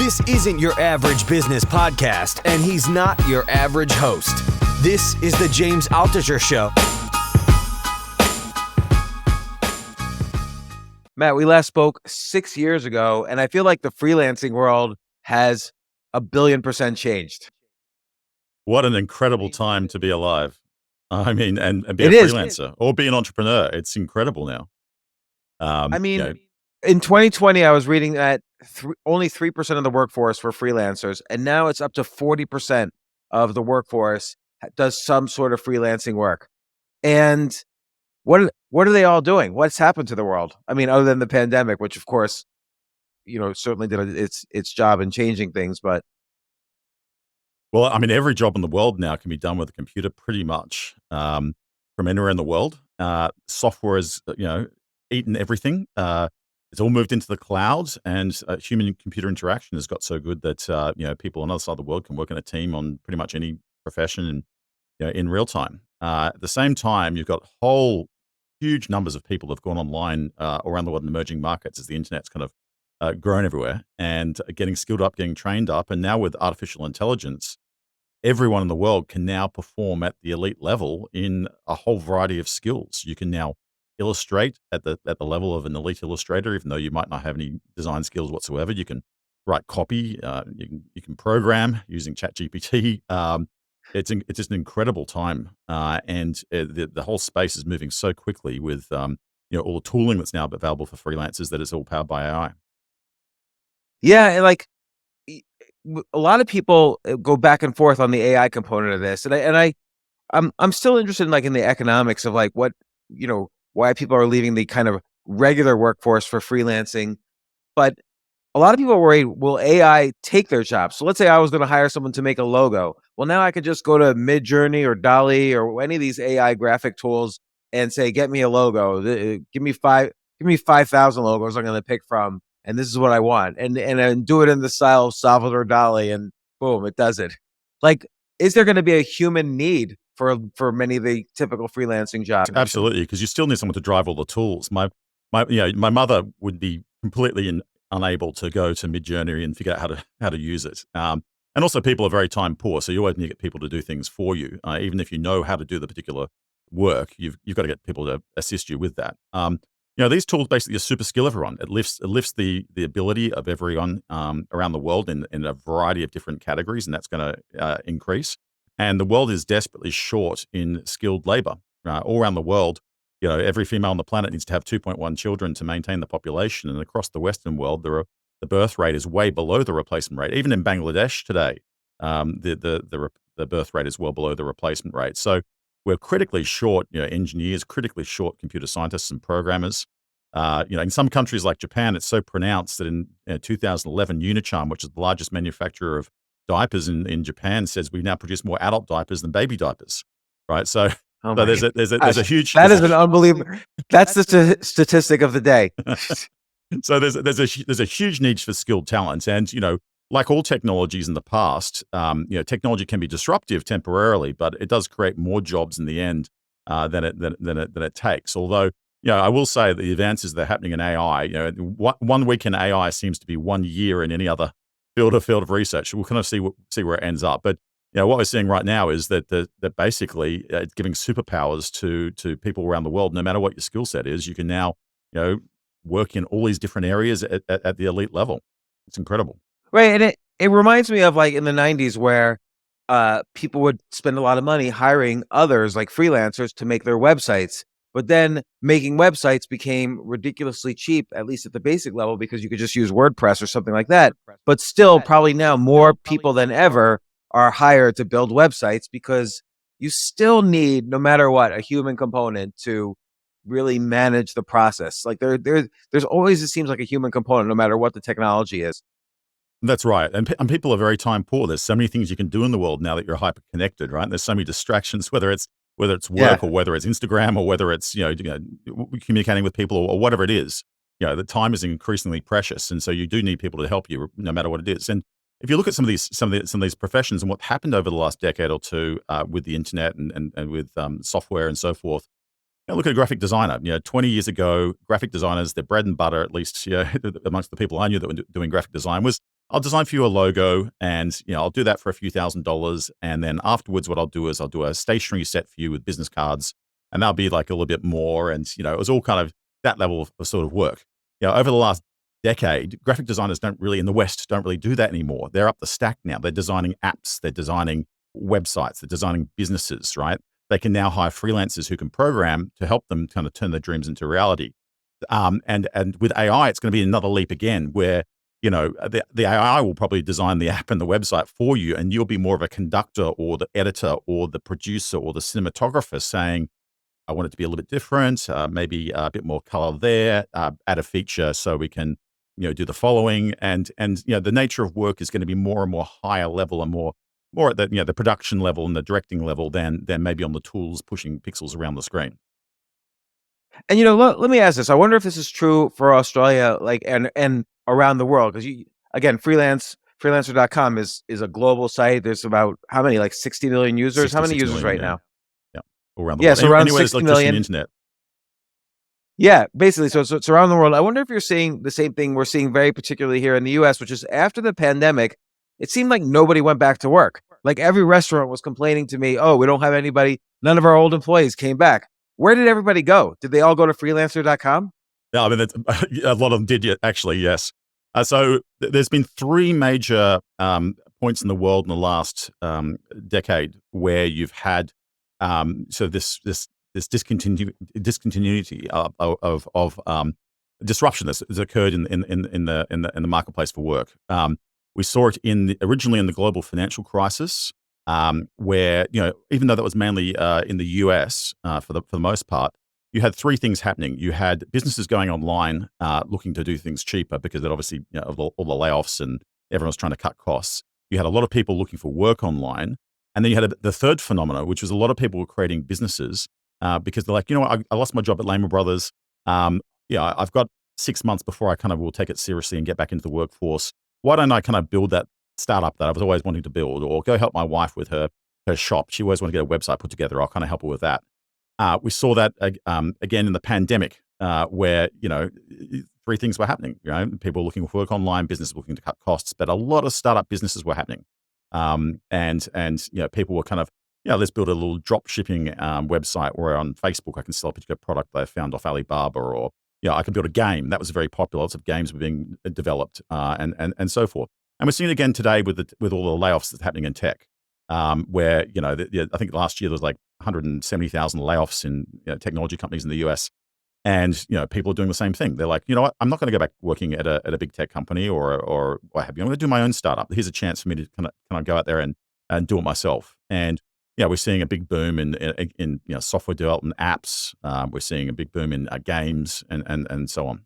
This isn't your average business podcast, and he's not your average host. This is the James Altucher Show. Matt, we last spoke 6 years ago, and I feel like the freelancing world has 1,000,000,000% changed. What an incredible time to be alive. I mean, and be It a is. freelancer or be an entrepreneur. It's incredible now. I mean, you know, in 2020, I was reading that only 3% of the workforce were freelancers, and now it's up to 40% of the workforce does some sort of freelancing work. And what are they all doing? What's happened to the world? I mean, other than the pandemic, which of course, certainly did its job in changing things, but well, I mean, every job in the world now can be done with a computer pretty much from anywhere in the world. Software has, eaten everything. It's all moved into the cloud, and human-computer interaction has got so good that people on the other side of the world can work in a team on pretty much any profession and in real time. At the same time, you've got whole huge numbers of people that have gone online around the world in emerging markets as the internet's kind of grown everywhere and getting skilled up, getting trained up. And now with artificial intelligence, everyone in the world can now perform at the elite level in a whole variety of skills. You can now illustrate at the level of an elite illustrator, even though you might not have any design skills whatsoever. You can write copy. You can program using ChatGPT. It's just an incredible time, and the whole space is moving so quickly with all the tooling that's now available for freelancers that it's all powered by AI. yeah, and like a lot of people go back and forth on the AI component of this, and I'm still interested in the economics of what why people are leaving the kind of regular workforce for freelancing. But a lot of people are worried, will AI take their jobs? So let's say I was going to hire someone to make a logo. Well, now I could just go to Midjourney or DALL-E or any of these AI graphic tools and say, get me a logo. Give me 5,000 logos I'm going to pick from, and this is what I want. And do it in the style of Salvador Dali, and boom, it does it. Is there going to be a human need for many of the typical freelancing jobs? Absolutely, because you still need someone to drive all the tools. My mother would be completely unable to go to Midjourney and figure out how to use it. And also, people are very time poor, so you always need to get people to do things for you. Even if you know how to do the particular work, you've got to get people to assist you with that. These tools basically super skill everyone. It lifts the ability of everyone around the world in a variety of different categories, and that's going to increase. And the world is desperately short in skilled labor. All around the world, every female on the planet needs to have 2.1 children to maintain the population. And across the Western world, the birth rate is way below the replacement rate. Even in Bangladesh today, the birth rate is well below the replacement rate. So we're critically short, engineers, critically short computer scientists and programmers. In some countries like Japan, it's so pronounced that in 2011, Unicharm, which is the largest manufacturer of diapers in Japan, says we now produce more adult diapers than baby diapers. Right, so there's a huge. That is an unbelievable. That's the statistic of the day. So there's a huge need for skilled talent, and like all technologies in the past, technology can be disruptive temporarily, but it does create more jobs in the end than it takes. Although I will say that the advances that are happening in AI, 1 week in AI seems to be 1 year in any other field of research. We'll kind of see where it ends up, but. What we're seeing right now is that basically it's giving superpowers to people around the world. No matter what your skill set is, you can now work in all these different areas at the elite level. It's incredible, right? And it reminds me of in the 90s where people would spend a lot of money hiring others like freelancers to make their websites, but then making websites became ridiculously cheap, at least at the basic level, because you could just use WordPress or something like that. But still, probably now more people than ever are hired to build websites, because you still need, no matter what, a human component to really manage the process. There's always, it seems like, a human component, no matter what the technology is. That's right. And people are very time poor. There's so many things you can do in the world now that you're hyper connected, right? There's so many distractions, whether it's work or whether it's Instagram or whether it's communicating with people or whatever it is. The time is increasingly precious, and so you do need people to help you no matter what it is. And if you look at some of these professions and what happened over the last decade or two with the internet and with software and so forth, look at a graphic designer. 20 years ago, graphic designers, their bread and butter, at least amongst the people I knew that were doing graphic design, was I'll design for you a logo, and I'll do that for a few $1,000s, and then afterwards, what I'll do is I'll do a stationery set for you with business cards, and that'll be like a little bit more, and it was all kind of that level of sort of work. Over the last decade, graphic designers in the West don't really do that anymore. They're up the stack now. They're designing apps, they're designing websites, they're designing businesses, right? They can now hire freelancers who can program to help them kind of turn their dreams into reality. And with AI, it's going to be another leap again, where the AI will probably design the app and the website for you, and you'll be more of a conductor or the editor or the producer or the cinematographer saying, I want it to be a little bit different, maybe a bit more color there, add a feature so we can do the following. And the nature of work is going to be more and more higher level and more at the production level and the directing level than maybe on the tools pushing pixels around the screen. And let me ask this. I wonder if this is true for Australia, like and around the world, because again, freelancer.com is a global site. There's about how many, like 60 million users? How many users right now? Yeah, all around the world. So around Anywhere 60 there's million. internet. Yeah, basically. So it's around the world. I wonder if you're seeing the same thing we're seeing very particularly here in the US, which is after the pandemic, it seemed like nobody went back to work. Like every restaurant was complaining to me, oh, we don't have anybody. None of our old employees came back. Where did everybody go? Did they all go to freelancer.com? Yeah, I mean, a lot of them did, actually, yes. So there's been three major points in the world in the last decade where you've had so this discontinuity of disruption that's occurred in the marketplace for work. We saw it originally in the global financial crisis, where even though that was mainly in the US for the most part, you had three things happening. You had businesses going online, looking to do things cheaper because it obviously of all the layoffs and everyone was trying to cut costs. You had a lot of people looking for work online, and then you had the third phenomenon, which was a lot of people were creating businesses because they're like, what, I lost my job at Lehman Brothers. I've got 6 months before I kind of will take it seriously and get back into the workforce. Why don't I kind of build that startup that I was always wanting to build, or go help my wife with her shop? She always wanted to get a website put together. I'll kind of help her with that. We saw that again in the pandemic, where three things were happening. People looking for work online, businesses looking to cut costs, but a lot of startup businesses were happening, and people were kind of let's build a little drop shipping website where on Facebook I can sell a particular product that I found off Alibaba, or I can build a game that was very popular. Lots of games were being developed, and so forth. And we're seeing it again today with all the layoffs that's happening in tech. Where I think last year there was like 170,000 layoffs in technology companies in the US, and people are doing the same thing. They're like, what, I'm not going to go back working at a big tech company or what have you. I'm going to do my own startup. Here's a chance for me to kind of go out there and do it myself. And we're seeing a big boom in software development apps. We're seeing a big boom in games and so on.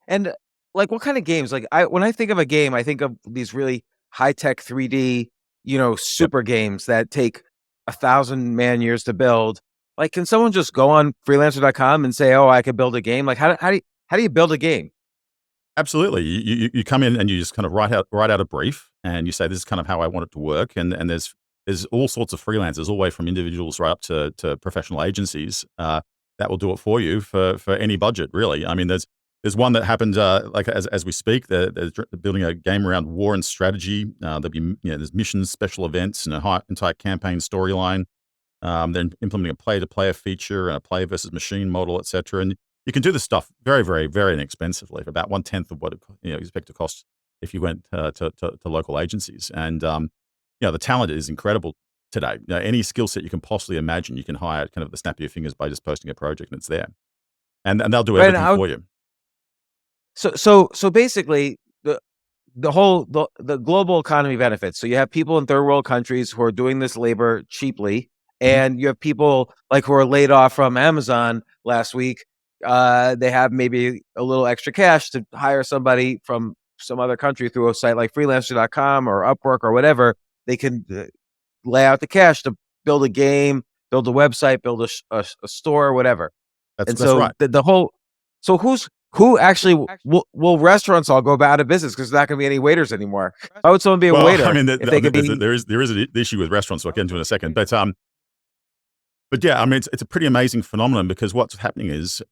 And like, what kind of games? Like, when I think of a game, I think of these really high tech 3D. Super games that take 1,000 man years to build. Like, can someone just go on freelancer.com and say, oh, I could build a game? Like, how do you build a game? Absolutely. You come in and you just kind of write out a brief, and you say, this is kind of how I want it to work. And there's all sorts of freelancers, all the way from individuals right up to professional agencies that will do it for you for any budget, really. I mean, there's one that happened like as we speak. They're building a game around war and strategy. There'll be there's missions, special events, and an entire campaign storyline. Then implementing a player-to-player feature and a player versus machine model, etc. And you can do this stuff very, very, very inexpensively, for about 1/10 of what you expect to cost if you went to local agencies. And the talent is incredible today. Any skill set you can possibly imagine, you can hire kind of at the snap of your fingers by just posting a project, and it's there. And they'll do everything for you. So basically, the global economy benefits. So you have people in third world countries who are doing this labor cheaply, and you have people like who are laid off from Amazon last week. They have maybe a little extra cash to hire somebody from some other country through a site like freelancer.com or Upwork or whatever. They can lay out the cash to build a game, build a website, build a store, or whatever. That's right. Who actually will restaurants all go out of business because there's not going to be any waiters anymore? Why would someone be a waiter? I mean, there is an issue with restaurants, so I'll get into in a second. But yeah, I mean, it's a pretty amazing phenomenon, because what's happening is,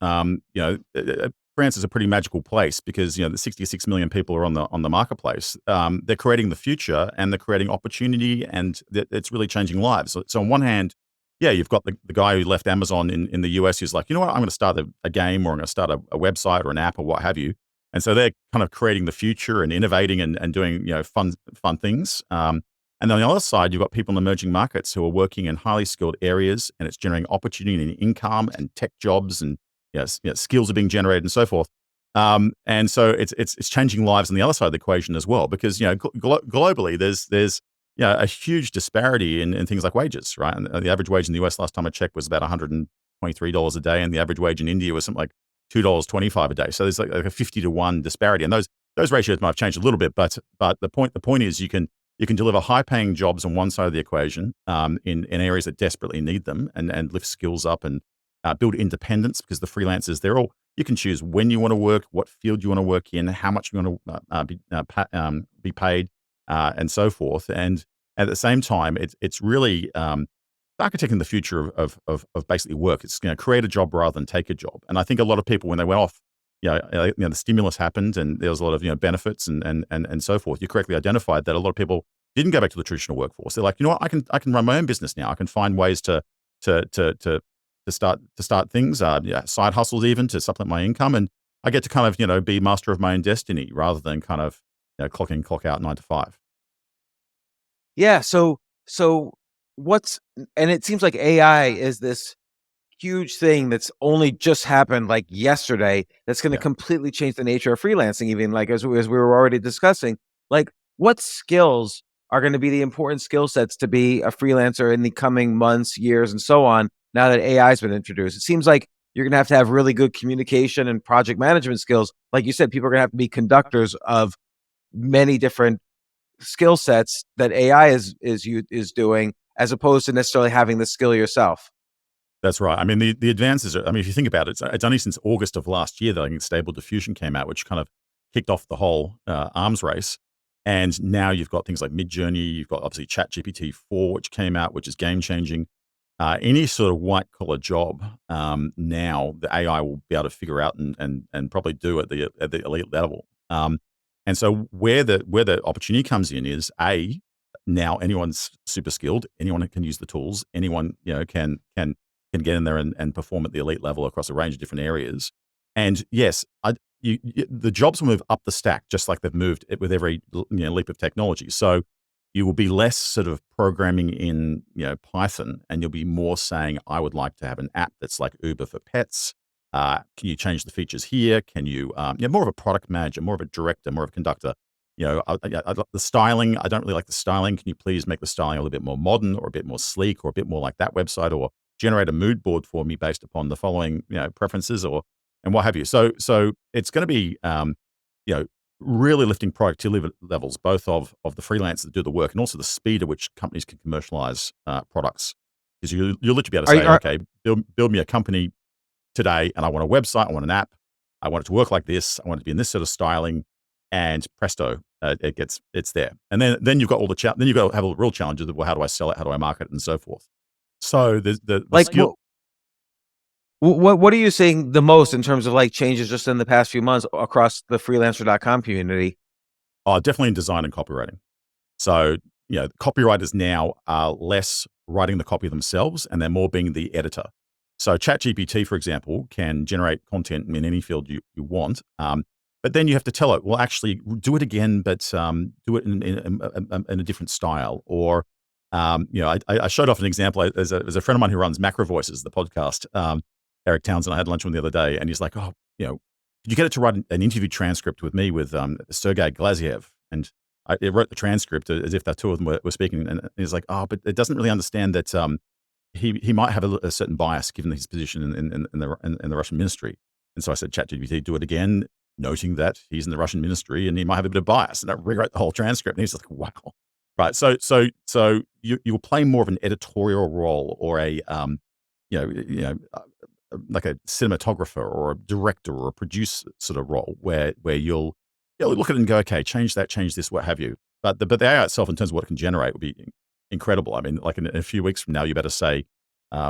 France is a pretty magical place because the 66 million people are on the marketplace. They're creating the future and they're creating opportunity, and it's really changing lives. So on one hand, yeah, you've got the guy who left Amazon in the US who's like, you know what, I'm going to start a game, or I'm going to start a website or an app or what have you. And so they're kind of creating the future and innovating and doing fun things. And on the other side, you've got people in emerging markets who are working in highly skilled areas, and it's generating opportunity and income and tech jobs, and skills are being generated and so forth. And so it's changing lives on the other side of the equation as well, because globally there's a huge disparity in things like wages, right? And the average wage in the US last time I checked was about $123 a day, and the average wage in India was something like $2.25 a day. So there's like a 50-to-1 disparity, and those ratios might have changed a little bit, but the point is you can deliver high-paying jobs on one side of the equation in areas that desperately need them, and lift skills up and build independence, because the freelancers, you can choose when you want to work, what field you want to work in, how much you want to be paid, and so forth. And at the same time, it's really architecting the future of basically work. It's create a job rather than take a job. And I think a lot of people, when they went off, the stimulus happened and there was a lot of benefits and so forth. You correctly identified that a lot of people didn't go back to the traditional workforce. They're like, you know what, I can run my own business now. I can find ways to start things, side hustles even, to supplement my income, and I get to kind of be master of my own destiny rather than kind of clock in, clock out, 9 to 5. Yeah. So and it seems like AI is this huge thing that's only just happened like yesterday, that's going to completely change the nature of freelancing, even like as we were already discussing. Like, what skills are going to be the important skill sets to be a freelancer in the coming months, years, and so on, now that AI has been introduced? It seems like you're going to have really good communication and project management skills. Like you said, people are going to have to be conductors of many different skill sets that AI is doing, as opposed to necessarily having the skill yourself. That's right. I mean, the advances are, if you think about it, it's only since August of last year that I think Stable Diffusion came out, which kind of kicked off the whole arms race. And now you've got things like Midjourney, you've got obviously ChatGPT 4, which came out, which is game changing. Any sort of white collar job now, the AI will be able to figure out and probably do at the elite level. And so where the opportunity comes in is, now anyone's super skilled, anyone can use the tools, anyone can get in there and perform at the elite level across a range of different areas. And yes, the jobs will move up the stack, just like they've moved with every leap of technology. So you will be less sort of programming in Python, and you'll be more saying, I would like to have an app that's like Uber for pets. Can you change the features here? Can you more of a product manager, more of a director, more of a conductor? The styling, I don't really like the styling. Can you please make the styling a little bit more modern, or a bit more sleek, or a bit more like that website, or generate a mood board for me based upon the following preferences, and what have you. So it's going to be really lifting productivity levels, both of the freelancers that do the work, and also the speed at which companies can commercialize products. Because you'll literally be able to say, okay, build me a company today, and I want a website, I want an app, I want it to work like this, I want it to be in this sort of styling, and presto, it's there. And then you've got then you've got to have all the real challenges of, well, how do I sell it, how do I market it, and so forth. So the like skill. What are you seeing the most in terms of like changes just in the past few months across the freelancer.com community? Oh, definitely in design and copywriting. So, copywriters now are less writing the copy themselves, and they're more being the editor. So ChatGPT, for example, can generate content in any field you want. But then you have to tell it, well, actually do it again, but do it in a different style. Or, I showed off an example. There's a friend of mine who runs Macro Voices, the podcast, Eric Townsend. I had lunch with him the other day, and he's like, could you get it to write an interview transcript with me with Sergei Glaziev? And I wrote the transcript as if the two of them were speaking. And he's like, but it doesn't really understand that he might have a certain bias given his position in the Russian ministry. And so I said, ChatGPT, do it again, noting that he's in the Russian ministry and he might have a bit of bias. And I rewrote the whole transcript. And he's like, wow. Right. So you'll play more of an editorial role, or a like a cinematographer or a director or a producer sort of role, where you'll look at it and go, okay, change that, change this, what have you. But the AI itself, in terms of what it can generate, will be incredible. I mean, like in a few weeks from now, you better say,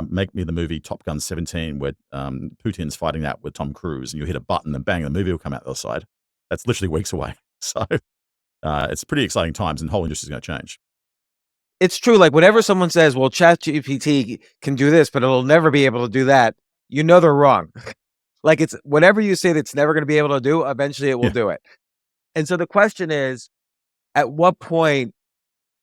make me the movie Top Gun 17 where Putin's fighting that with Tom Cruise, and you hit a button and bang, the movie will come out the other side. That's literally weeks away. So it's pretty exciting times, and the whole industry is going to change. It's true. Like whenever someone says, well, ChatGPT can do this, but it'll never be able to do that, you know they're wrong. Like it's whatever you say that's never going to be able to do, eventually it will do it. And so the question is, at what point,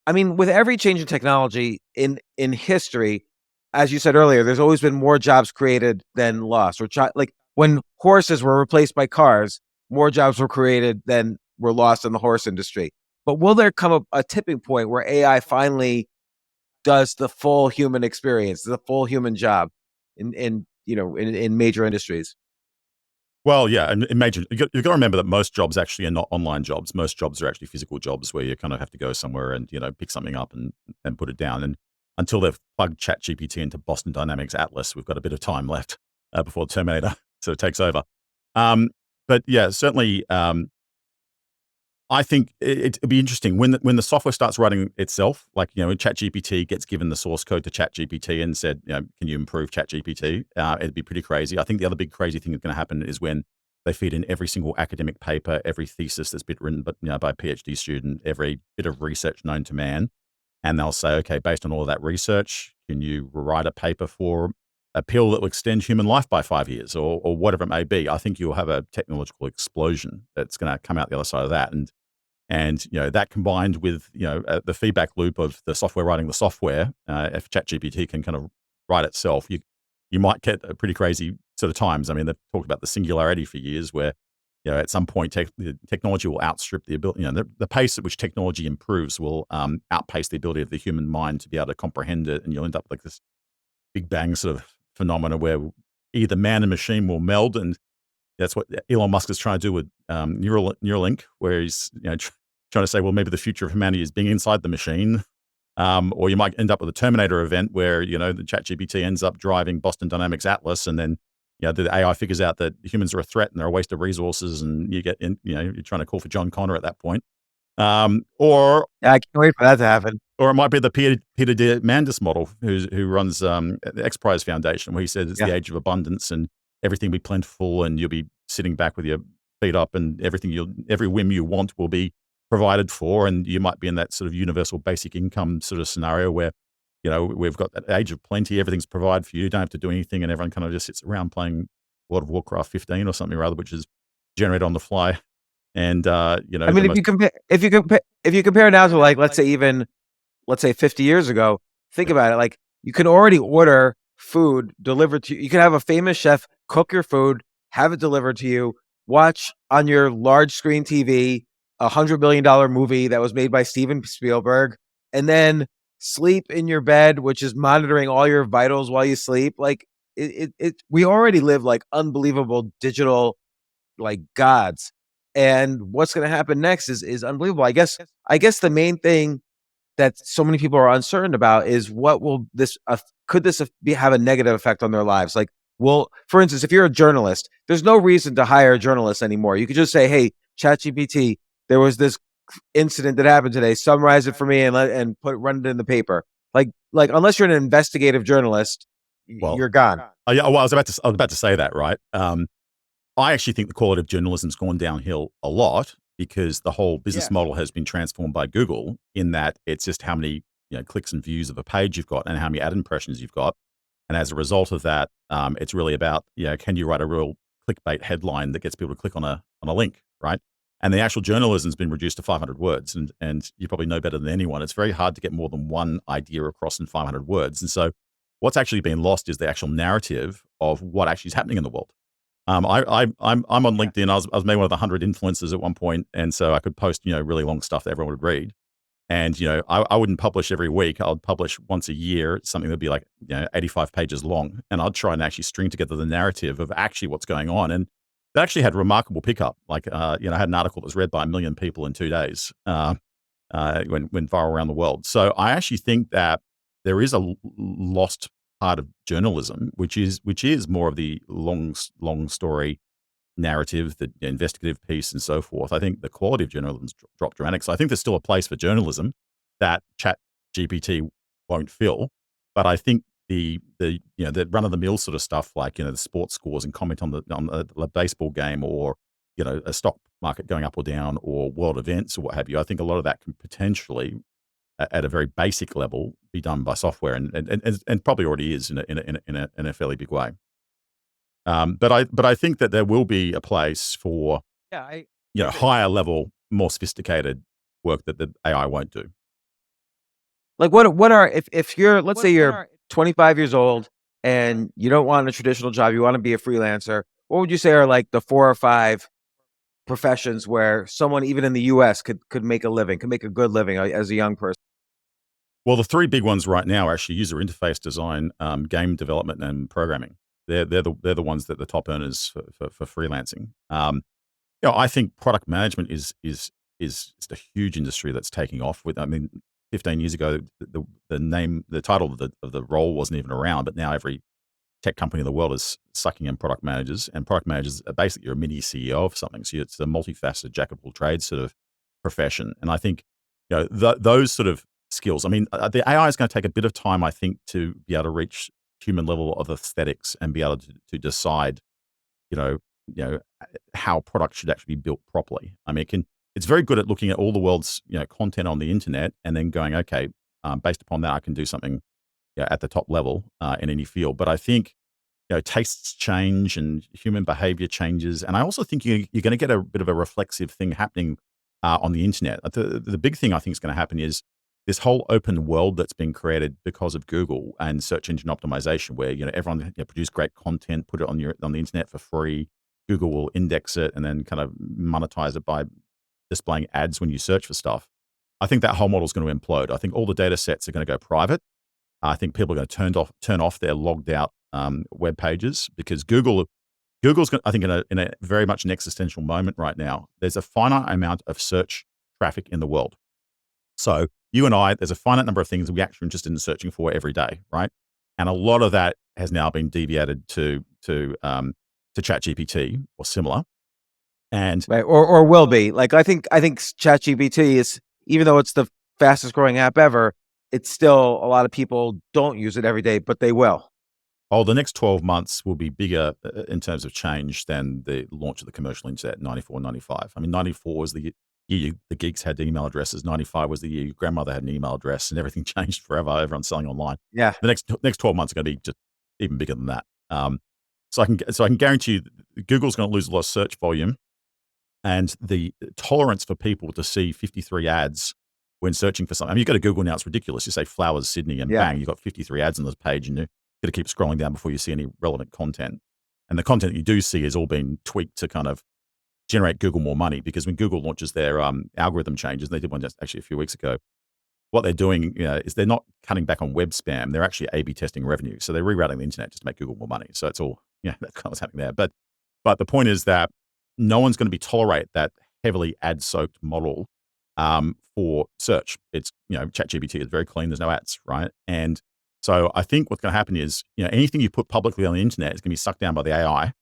I mean, with every change in technology in history, as you said earlier, there's always been more jobs created than lost. Or like when horses were replaced by cars, more jobs were created than were lost in the horse industry. But will there come a tipping point where AI finally does the full human experience, the full human job in major industries? Well, yeah, and imagine you've got to remember that most jobs actually are not online jobs. Most jobs are actually physical jobs where you kind of have to go somewhere and pick something up and put it down. And until they've plugged ChatGPT into Boston Dynamics Atlas, we've got a bit of time left before Terminator so it takes over. But yeah, certainly, I think it'd be interesting when the software starts writing itself. Like when ChatGPT gets given the source code to ChatGPT and said, can you improve ChatGPT? It'd be pretty crazy. I think the other big crazy thing that's going to happen is when they feed in every single academic paper, every thesis that's been written, by a PhD student, every bit of research known to man, and they'll say, okay, based on all of that research, can you write a paper for a pill that will extend human life by 5 years, or whatever it may be? I think you'll have a technological explosion that's going to come out the other side of that, and that combined with the feedback loop of the software writing the software, if ChatGPT can kind of write itself, you might get a pretty crazy sort of times. I mean, they've talked about the singularity for years, where at some point the technology will outstrip the ability. The pace at which technology improves will outpace the ability of the human mind to be able to comprehend it, and you'll end up like this Big Bang sort of phenomena where either man and machine will meld, and that's what Elon Musk is trying to do with Neuralink, where he's trying to say, well, maybe the future of humanity is being inside the machine, or you might end up with a Terminator event where the ChatGPT ends up driving Boston Dynamics Atlas, and then the AI figures out that humans are a threat and they're a waste of resources, and you get you're trying to call for John Connor at that point, or I can't wait for that to happen. Or it might be the Peter Diamandis model, who runs the X Prize Foundation, where he says it's the age of abundance and everything will be plentiful, and you'll be sitting back with your feet up, and every whim you want will be provided for, and you might be in that sort of universal basic income sort of scenario where we've got that age of plenty, everything's provided for you, don't have to do anything, and everyone kind of just sits around playing World of Warcraft 15 or something rather, which is generated on the fly. And I mean, if you compare now to like let's say 50 years ago, think about it. Like you can already order food delivered to you. You can have a famous chef cook your food, have it delivered to you, watch on your large screen TV $100 million movie that was made by Steven Spielberg, and then sleep in your bed, which is monitoring all your vitals while you sleep. Like we already live like unbelievable digital like gods. And what's going to happen next is unbelievable. I guess the main thing that so many people are uncertain about is what will could this have a negative effect on their lives? Like, for instance, if you're a journalist, there's no reason to hire a journalist anymore. You could just say, hey, ChatGPT, there was this incident that happened today. Summarize it for me and run it in the paper. Like unless you're an investigative journalist, you're gone. I was about to say that, right? I actually think the quality of journalism's gone downhill a lot because the whole business model has been transformed by Google, in that it's just how many clicks and views of a page you've got and how many ad impressions you've got. And as a result of that, it's really about, can you write a real clickbait headline that gets people to click on a link, right? And the actual journalism's been reduced to 500 words. And you probably know better than anyone, it's very hard to get more than one idea across in 500 words. And so what's actually been lost is the actual narrative of what actually is happening in the world. I'm on LinkedIn. I was maybe one of the 100 influencers at one point, and so I could post really long stuff that everyone would read. And I wouldn't publish every week. I'd publish once a year, something that'd be like 85 pages long, and I'd try and actually string together the narrative of actually what's going on. And that actually had remarkable pickup. Like I had an article that was read by 1 million people in 2 days when viral around the world. So I actually think that there is a lost part of journalism, which is more of the long story narrative, the investigative piece, and so forth. I think the quality of journalism's dropped dramatically. So I think there's still a place for journalism that Chat GPT won't fill, but I think the run of the mill sort of stuff like the sports scores and comment on the baseball game, or a stock market going up or down, or world events or what have you. I think a lot of that can potentially, at a very basic level, be done by software, and probably already is in a fairly big way. But I think that there will be a place for higher level, more sophisticated work that the AI won't do. Like what are if you're, let's say you're 25 years old and you don't want a traditional job, you want to be a freelancer, what would you say are like the 4 or 5 professions where someone even in the US could make a living, could make a good living as a young person? Well, the 3 big ones right now are actually user interface design, game development, and programming. They're the ones that the top earners for freelancing. I think product management is just a huge industry that's taking off. 15 years ago, the title of the role wasn't even around, but now every tech company in the world is sucking in product managers, and product managers are basically you're a mini CEO of something. So it's a multifaceted jack of all trades sort of profession. And I think those sort of skills. The AI is going to take a bit of time, I think, to be able to reach human level of aesthetics and be able to decide, how products should actually be built properly. It's very good at looking at all the world's content on the internet and then going, okay, based upon that, I can do something at the top level in any field. But I think tastes change and human behavior changes, and I also think you're going to get a bit of a reflexive thing happening on the internet. The big thing I think is going to happen is this whole open world that's been created because of Google and search engine optimization, where everyone produce great content, put it on the internet for free. Google will index it and then kind of monetize it by displaying ads when you search for stuff. I think that whole model is going to implode. I think all the data sets are going to go private. I think people are going to turn off their logged out web pages, because Google's I think in a very much an existential moment right now. There's a finite amount of search traffic in the world. So you and I, there's a finite number of things we actually are interested in searching for every day, right? And a lot of that has now been deviated to ChatGPT or similar. And right, or will be. Like I think ChatGPT is, even though it's the fastest growing app ever, it's still, a lot of people don't use it every day, but they will. Oh, the next 12 months will be bigger in terms of change than the launch of the commercial internet, 94, 95. 94 was the year the geeks had email addresses. 95 was the year your grandmother had an email address, and everything changed forever. Everyone's selling online. Yeah. The next 12 months are going to be just even bigger than that. So I can guarantee you Google's going to lose a lot of search volume, and the tolerance for people to see 53 ads when searching for something. You go to Google now, it's ridiculous. You say flowers, Sydney, and bang, you've got 53 ads on this page, and you've got to keep scrolling down before you see any relevant content. And the content you do see has all been tweaked to kind of generate Google more money, because when Google launches their algorithm changes, and they did one just actually a few weeks ago, what they're doing is they're not cutting back on web spam. They're actually A/B testing revenue. So they're rerouting the internet just to make Google more money. So it's all, that's kind of what's happening there. But the point is that no one's going to tolerate that heavily ad-soaked model for search. It's, ChatGPT is very clean. There's no ads, right? And so I think what's going to happen is, anything you put publicly on the internet is going to be sucked down by the AI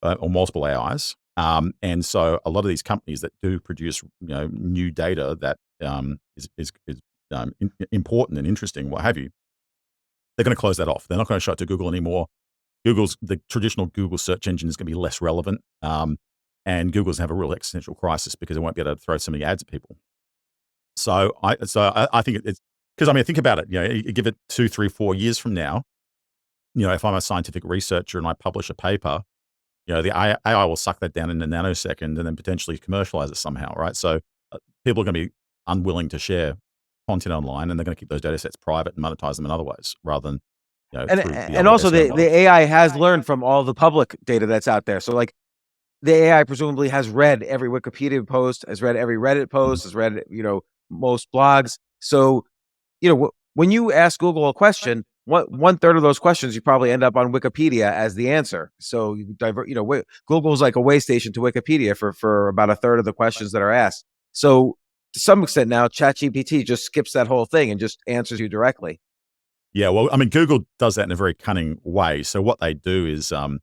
or multiple AIs. And so a lot of these companies that do produce, new data that is important and interesting, what have you, they're going to close that off. They're not going to show it to Google anymore. The traditional Google search engine is going to be less relevant. And Google's going to have a real existential crisis because they won't be able to throw so many ads at people. So I think it's, because think about it, you give it 2, 3, 4 years from now, if I'm a scientific researcher and I publish a paper, the AI will suck that down in a nanosecond and then potentially commercialize it somehow, right? So people are going to be unwilling to share content online, and they're going to keep those data sets private and monetize them in other ways rather than, and also the AI has learned from all the public data that's out there. So like the AI presumably has read every Wikipedia post, has read every Reddit post, has read, most blogs. So, when you ask Google a question, one third of those questions you probably end up on Wikipedia as the answer. So you divert, Google's like a way station to Wikipedia for about a third of the questions that are asked. So to some extent now, ChatGPT just skips that whole thing and just answers you directly. Yeah, well, Google does that in a very cunning way. So what they do is the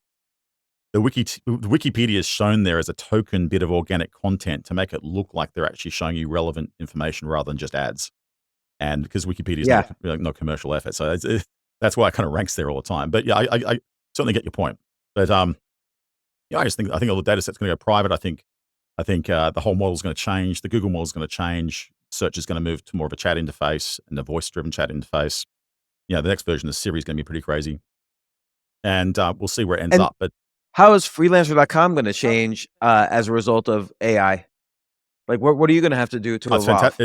Wikipedia is shown there as a token bit of organic content to make it look like they're actually showing you relevant information rather than just ads. And because Wikipedia is not commercial effort, so that's why it kind of ranks there all the time. But yeah, I certainly get your point. But yeah, I think all the data set's going to go private. I think the whole model is going to change. The Google model is going to change. Search is going to move to more of a chat interface and a voice-driven chat interface. The next version of Siri is going to be pretty crazy, and we'll see where it ends up. But how is freelancer.com going to change as a result of AI? Like, what are you going to have to do to evolve?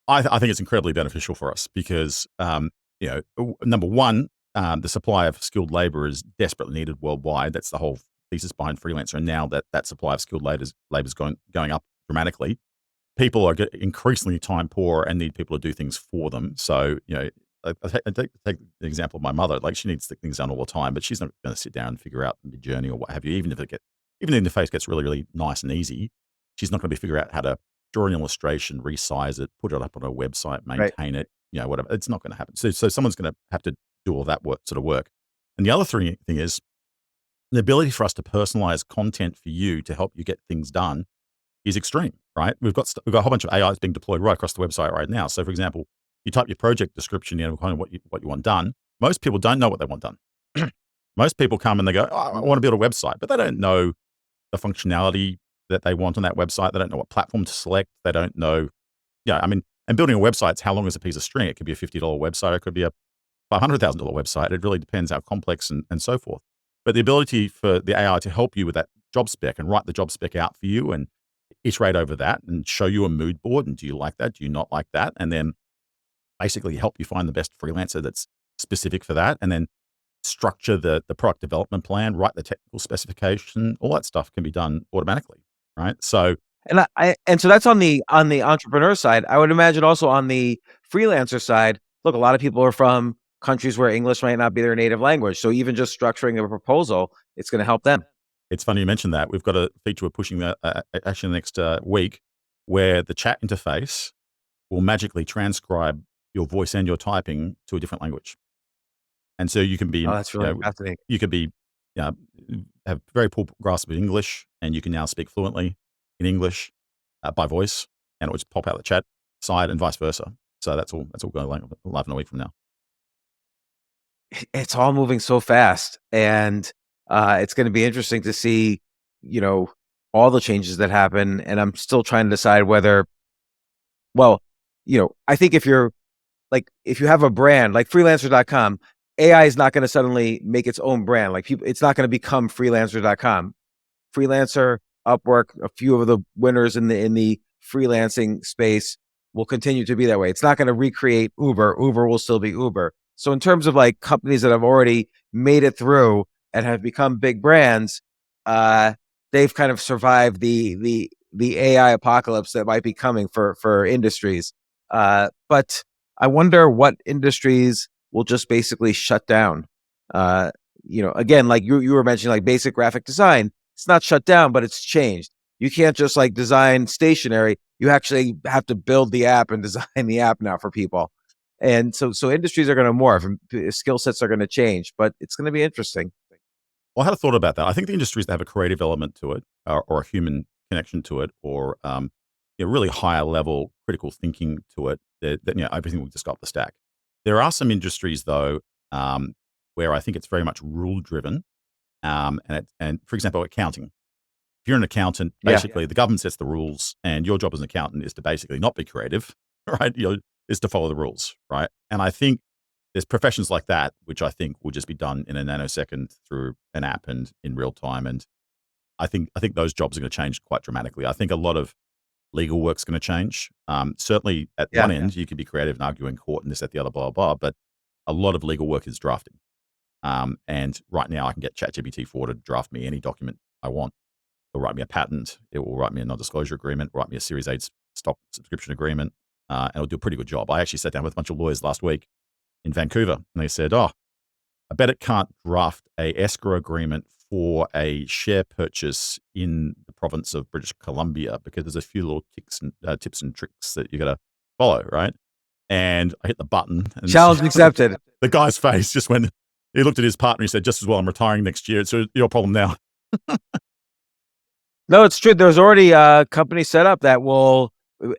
I think it's incredibly beneficial for us because, number one, the supply of skilled labor is desperately needed worldwide. That's the whole thesis behind Freelancer. And now that supply of skilled labor is going up dramatically. People are increasingly time poor and need people to do things for them. So, I take the example of my mother. Like, she needs things done all the time, but she's not going to sit down and figure out the journey or what have you. Even if the interface gets really, really nice and easy, she's not going to be figure out how to draw an illustration, resize it, put it up on a website, maintain it, whatever. It's not going to happen. So someone's going to have to do all that sort of work. And the other thing is the ability for us to personalize content for you to help you get things done is extreme, right? We've got a whole bunch of AIs being deployed right across the website right now. So, for example, you type your project description in, kind of what you want done. Most people don't know what they want done. Most people come and they go, I want to build a website, but they don't know the functionality that they want on that website. They don't know what platform to select. They don't know. And building a website, how long is a piece of string? It could be a $50 website. It could be a $500,000 website. It really depends how complex and so forth. But the ability for the AI to help you with that job spec and write the job spec out for you and iterate over that and show you a mood board. And do you like that? Do you not like that? And then basically help you find the best freelancer that's specific for that. And then structure the product development plan, write the technical specification. All that stuff can be done automatically, right? So, and so that's on the entrepreneur side. I would imagine also on the freelancer side, look, a lot of people are from countries where English might not be their native language. So even just structuring a proposal, it's going to help them. It's funny you mentioned that. We've got a feature we're pushing actually next week where the chat interface will magically transcribe your voice and your typing to a different language. And so you can be, that's really fascinating. You could be, have very poor grasp of English, and you can now speak fluently in English by voice, and it will just pop out the chat side and vice versa. So that's all going live in a week from now. It's all moving so fast, and it's going to be interesting to see, all the changes that happen. And I'm still trying to decide whether, I think if you have a brand like freelancer.com, AI is not going to suddenly make its own brand. Like, it's not going to become freelancer.com. Freelancer, Upwork, a few of the winners in the freelancing space will continue to be that way. It's not going to recreate Uber. Uber will still be Uber. So in terms of like companies that have already made it through and have become big brands, they've kind of survived the AI apocalypse that might be coming for industries. But I wonder what industries will just basically shut down. Again, like you were mentioning, like basic graphic design, it's not shut down, but it's changed. You can't just like design stationery. You actually have to build the app and design the app now for people. And so industries are going to morph and skill sets are going to change, but it's going to be interesting. Well, I had a thought about that. I think the industries that have a creative element to it or a human connection to it or really higher level critical thinking to it, that everything will just go up the stack. There are some industries, though, where I think it's very much rule driven. And for example, accounting. If you're an accountant, basically the government sets the rules, and your job as an accountant is to basically not be creative, right? Is to follow the rules, right? And I think there's professions like that, which I think will just be done in a nanosecond through an app and in real time. And I think those jobs are going to change quite dramatically. I think a lot of legal work's going to change. Certainly at one end, you could be creative and argue in court and this, that, the other, blah, blah, blah. But a lot of legal work is drafting. And right now I can get ChatGPT-4 to draft me any document I want. It'll write me a patent. It will write me a non-disclosure agreement, write me a Series 8 stock subscription agreement. And it'll do a pretty good job. I actually sat down with a bunch of lawyers last week in Vancouver, and they said, I bet it can't draft a escrow agreement for a share purchase in the province of British Columbia because there's a few little tips and tricks that you got to follow, right? And I hit the button. And challenge accepted. The guy's face just went, he looked at his partner, he said, just as well I'm retiring next year. It's your problem now. No, it's true. There's already a company set up that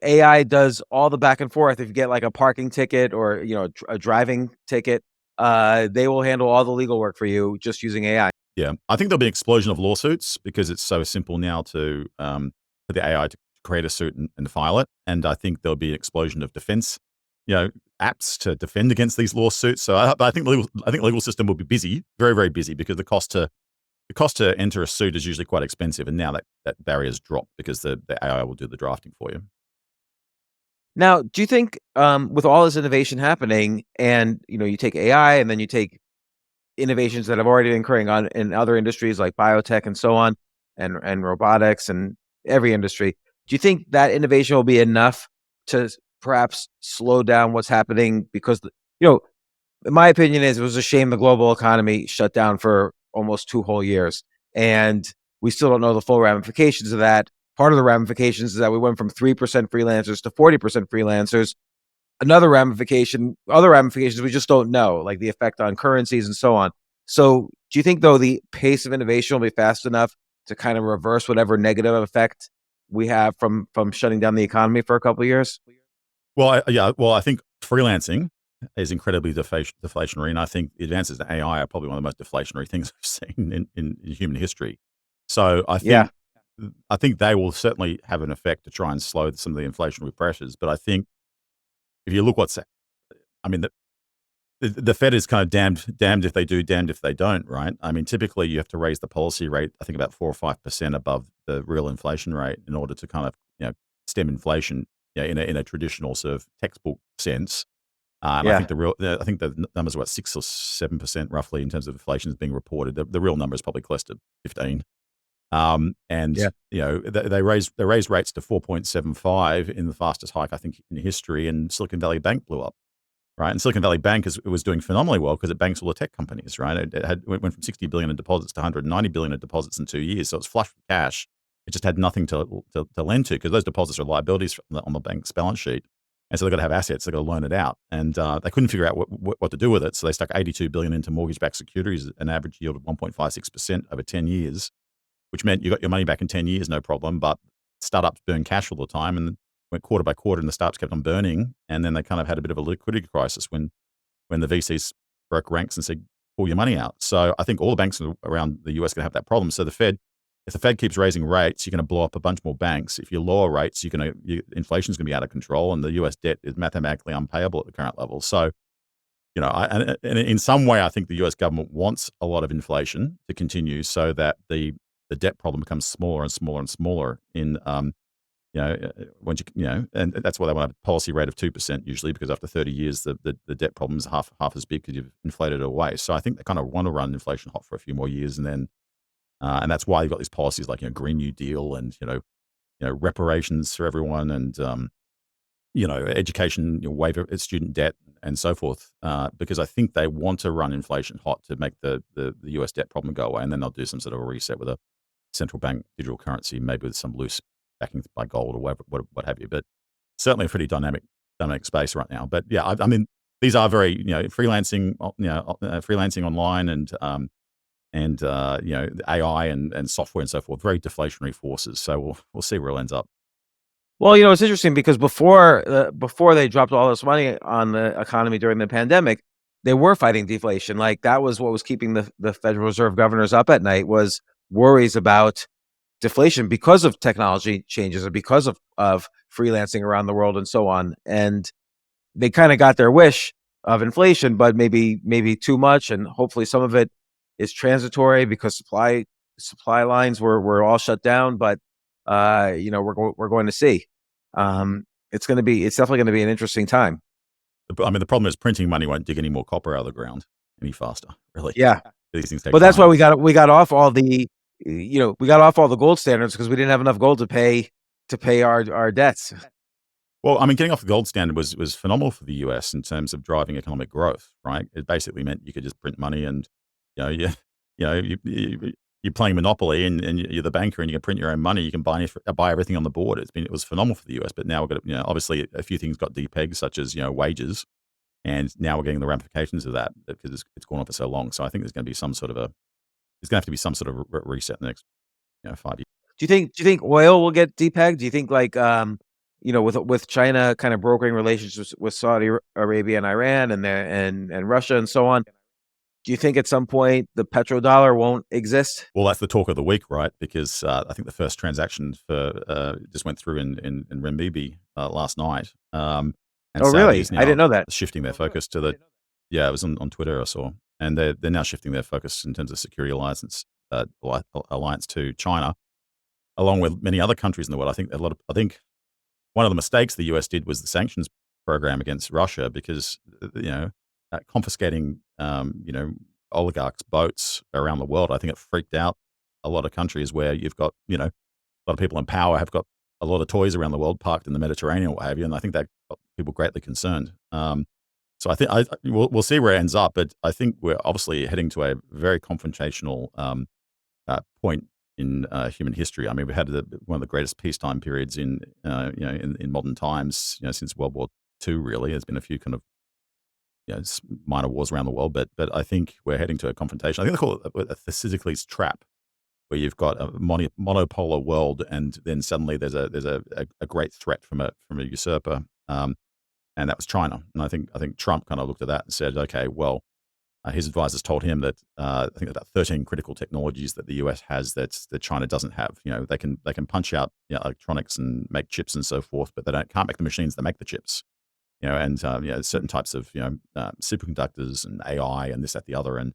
AI does all the back and forth. If you get like a parking ticket or, a driving ticket, they will handle all the legal work for you just using AI. Yeah, I think there'll be an explosion of lawsuits because it's so simple now to for the AI to create a suit and file it. And I think there'll be an explosion of defense, apps to defend against these lawsuits. So I think the legal system will be busy, very, very busy, because the cost to enter a suit is usually quite expensive, and now that barrier's dropped because the AI will do the drafting for you. Now, do you think with all this innovation happening, and you take AI, and then you take innovations that have already been occurring on in other industries like biotech and so on, and robotics and every industry, do you think that innovation will be enough to perhaps slow down what's happening? Because in my opinion, it was a shame the global economy shut down for almost 2 whole years, and we still don't know the full ramifications of that. Part of the ramifications is that we went from 3% freelancers to 40% freelancers. Other ramifications we just don't know, like the effect on currencies and so on. So do you think, though, the pace of innovation will be fast enough to kind of reverse whatever negative effect we have from shutting down the economy for a couple of years? Well, I think freelancing is incredibly deflationary, and I think the advances in AI are probably one of the most deflationary things I've seen in human history. So I think they will certainly have an effect to try and slow some of the inflationary pressures. But I think if you look the Fed is kind of damned if they do, damned if they don't, right? I mean, typically you have to raise the policy rate, I think about 4 or 5% above the real inflation rate in order to kind of stem inflation, in a traditional sort of textbook sense. And I think the numbers are about 6 or 7% roughly in terms of inflation is being reported. The real number is probably close to 15. They raised rates to 4.75 in the fastest hike I think in history, and Silicon Valley Bank blew up, right? And Silicon Valley Bank was doing phenomenally well because it banks all the tech companies, right? It went from 60 billion in deposits to 190 billion in deposits in 2 years, so it's flush with cash. It just had nothing to lend to because those deposits are liabilities on the bank's balance sheet, and so they've got to have assets. They've got to loan it out, and they couldn't figure out what to do with it, so they stuck 82 billion into mortgage-backed securities, an average yield of 1.56% over 10 years. Which meant you got your money back in 10 years, no problem, but startups burn cash all the time and went quarter by quarter and the startups kept on burning. And then they kind of had a bit of a liquidity crisis when the VCs broke ranks and said, pull your money out. So I think all the banks around the US are going to have that problem. So if the Fed keeps raising rates, you're going to blow up a bunch more banks. If you lower rates, inflation is going to be out of control, and the US debt is mathematically unpayable at the current level. So, and in some way, I think the US government wants a lot of inflation to continue so that the debt problem becomes smaller and smaller and smaller and that's why they want a policy rate of 2% usually, because after 30 years, the debt problem is half as big because you've inflated it away. So I think they kind of want to run inflation hot for a few more years, and then, and that's why you've got these policies like, Green New Deal and, reparations for everyone and, education, waiver student debt and so forth, because I think they want to run inflation hot to make the US debt problem go away, and then they'll do some sort of a reset with a central bank digital currency, maybe with some loose backing by gold or whatever, what have you. But certainly a pretty dynamic space right now. But yeah, I mean, these are very freelancing, freelancing online and AI and software and so forth, very deflationary forces. So we'll see where it ends up. Well, it's interesting because before they dropped all this money on the economy during the pandemic, they were fighting deflation. Like that was what was keeping the Federal Reserve governors up at night, was worries about deflation because of technology changes and because of freelancing around the world and so on. And they kind of got their wish of inflation, but maybe too much. And hopefully some of it is transitory because supply lines were all shut down. But we're going to see. It's definitely going to be an interesting time. I mean, the problem is printing money won't dig any more copper out of the ground any faster, really. Yeah. These things take but that's time. why we got off all the gold standards, because we didn't have enough gold to pay our debts. Well, I mean, getting off the gold standard was phenomenal for the US in terms of driving economic growth, right? It basically meant you could just print money and, you're playing Monopoly and you're the banker and you can print your own money. You can buy everything on the board. It was phenomenal for the US, but now we've got, obviously a few things got depegged, such as, wages. And now we're getting the ramifications of that because it's gone on for so long. So I think there's going to have to be some sort of reset in the next 5 years. Do you think oil will get depegged? Do you think like with China kind of brokering relationships with Saudi Arabia and Iran and Russia and so on, do you think at some point the petrodollar won't exist? Well, that's the talk of the week, right? Because I think the first transaction just went through in renminbi last night. And Oh, Saudi really? is I didn't now know that. shifting their focus to yeah, it was on Twitter I saw, and they're now shifting their focus in terms of security alliance to China, along with many other countries in the world. I think one of the mistakes the US did was the sanctions program against Russia, because confiscating oligarchs' boats around the world. I think it freaked out a lot of countries where you've got a lot of people in power have got a lot of toys around the world parked in the Mediterranean or what have you, and I think that got people greatly concerned. So I think we'll see where it ends up, but I think we're obviously heading to a very confrontational point in human history. I mean, we had one of the greatest peacetime periods in modern times, since World War II. Really, there's been a few kind of minor wars around the world, but I think we're heading to a confrontation. I think they call it a Thucydides trap, where you've got a monopolar world, and then suddenly there's a great threat from a usurper, and that was China. And I think Trump kind of looked at that and said, okay, well, his advisors told him that I think about 13 critical technologies that the US has that China doesn't have. They can punch out electronics and make chips and so forth, but can't make the machines that make the chips. And certain types of superconductors and AI and this, that, the other. And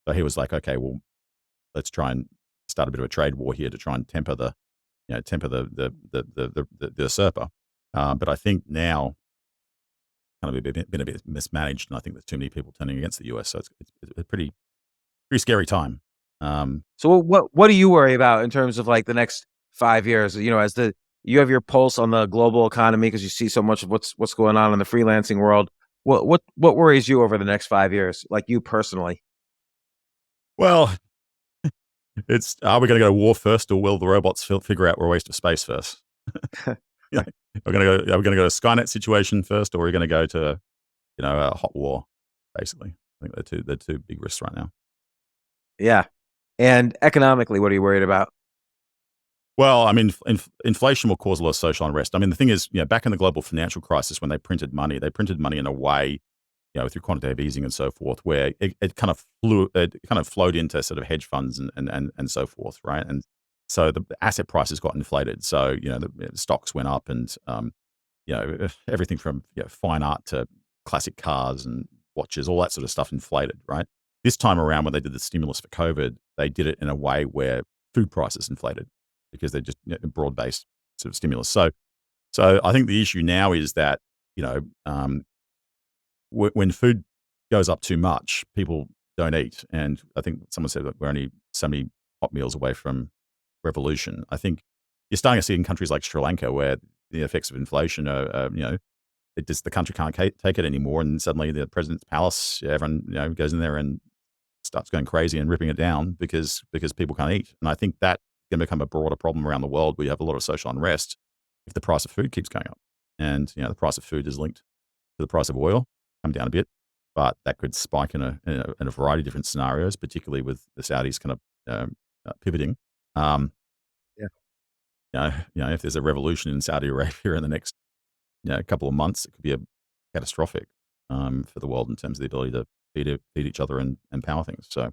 so he was like, okay, well, let's try and start a bit of a trade war here to try and temper the usurper. But I think now kind of been a bit mismanaged, and I think there's too many people turning against the US. So it's a pretty scary time. So what do you worry about in terms of like the next 5 years? As you have your pulse on the global economy because you see so much of what's going on in the freelancing world. What worries you over the next 5 years, like you personally? Well, are we going to go to war first, or will the robots figure out we're a waste of space first? Are we going to go to a Skynet situation first, or are we going to go to a hot war? Basically, I think they're two big risks right now. Yeah, and economically, what are you worried about? Well, I mean, inflation will cause a lot of social unrest. I mean, the thing is, back in the global financial crisis, when they printed money in a way, through quantitative easing and so forth, where it kind of flowed into sort of hedge funds and so forth, right? And so the asset prices got inflated. So the stocks went up, and everything from fine art to classic cars and watches, all that sort of stuff inflated, right? This time around, when they did the stimulus for COVID, they did it in a way where food prices inflated, because they're just broad-based sort of stimulus. So I think the issue now is that, when food goes up too much, people don't eat. And I think someone said that we're only so many hot meals away from revolution. I think you're starting to see in countries like Sri Lanka, where the effects of inflation are, the country can't take it anymore. And suddenly the president's palace, everyone, goes in there and starts going crazy and ripping it down because people can't eat. And I think that going to become a broader problem around the world. We have a lot of social unrest if the price of food keeps going up, and the price of food is linked to the price of oil, come down a bit, but that could spike in a variety of different scenarios, particularly with the Saudis kind of pivoting. If there's a revolution in Saudi Arabia in the next couple of months, it could be catastrophic for the world in terms of the ability to feed each other and power things. So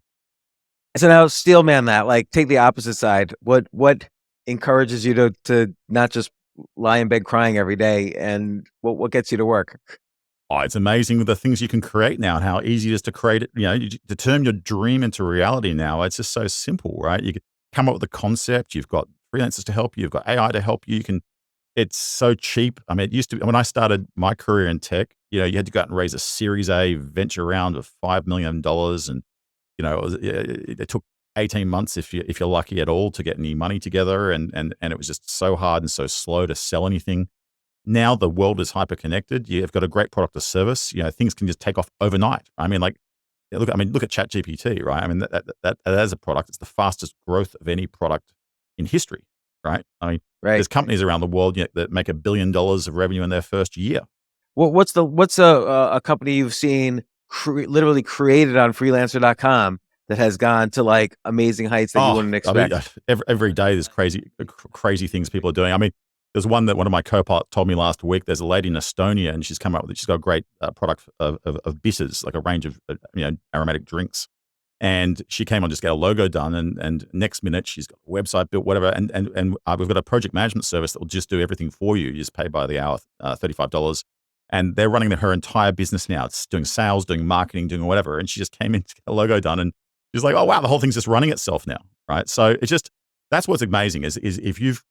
now, steelman that, like, take the opposite side. What encourages you to not just lie in bed crying every day, and what gets you to work? Oh, it's amazing the things you can create now and how easy it is to create it. To turn your dream into reality now. It's just so simple, right? You can come up with a concept. You've got freelancers to help you. You've got AI to help you. It's so cheap. I mean, it used to be, when I started my career in tech, you had to go out and raise a Series A venture round of $5 million, and it took 18 months if you're lucky at all to get any money together, and it was just so hard and so slow to sell anything. Now the world is hyper connected. You've got a great product or service. Things can just take off overnight. I mean, look at ChatGPT, right? I mean, that as a product, it's the fastest growth of any product in history, right? I mean, Right. There's companies around the world that make $1 billion of revenue in their first year. What's a company you've seen literally created on freelancer.com that has gone to like amazing heights that you wouldn't expect? I mean, every day there's crazy things people are doing. I mean, There's one that one of my co-pilots told me last week. There's a lady in Estonia, and she's come up with it. She's got a great product of bitters, like a range of aromatic drinks. And she came on just get a logo done, and next minute she's got a website built, whatever. And we've got a project management service that will just do everything for you. You just pay by the hour, $35. And they're running her entire business now. It's doing sales, doing marketing, doing whatever. And she just came in to get a logo done, and she's like, "Oh wow, the whole thing's just running itself now." Right? So it's just that's what's amazing is if you've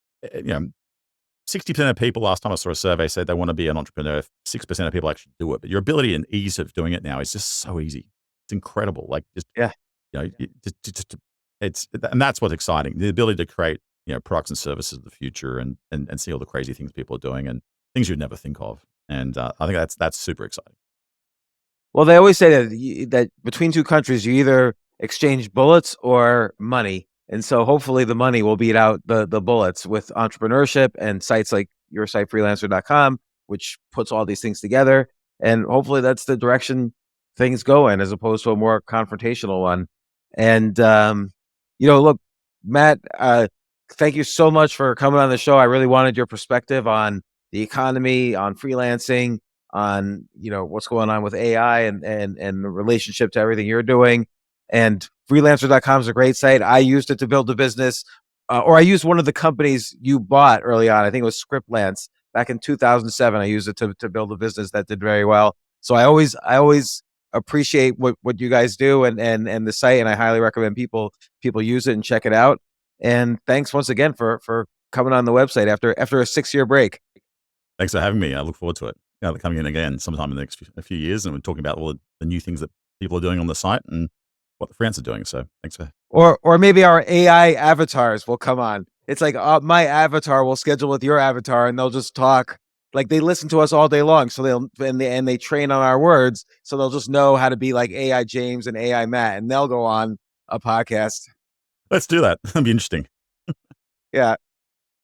60% of people last time I saw a survey said they want to be an entrepreneur. 6% of people actually do it, but your ability and ease of doing it now is just so easy. It's incredible. Like and that's what's exciting. The ability to create products and services of the future and see all the crazy things people are doing and things you'd never think of. And I think that's super exciting. Well, they always say that between two countries, you either exchange bullets or money. And so hopefully the money will beat out the bullets with entrepreneurship and sites like your site, freelancer.com, which puts all these things together. And hopefully that's the direction things go in, as opposed to a more confrontational one. And, look, Matt, thank you so much for coming on the show. I really wanted your perspective on the economy, on freelancing, on, what's going on with AI and the relationship to everything you're doing. And freelancer.com is a great site. I used it to build a business, or I used one of the companies you bought early on. I think it was Scriptlance back in 2007. I used it to build a business that did very well. So I always appreciate what you guys do and the site, and I highly recommend people use it and check it out. And thanks once again for coming on the website after a 6-year break. Thanks for having me. I look forward to it. Coming in again sometime in the next few years, and we're talking about all the new things that people are doing on the site and what the freelancers are doing. So thanks for. Or maybe our AI avatars will come on. It's like my avatar will schedule with your avatar, and they'll just talk. Like they listen to us all day long, so they train on our words, so they'll just know how to be like AI James and AI Matt, and they'll go on a podcast. Let's do that. That'd be interesting. Yeah.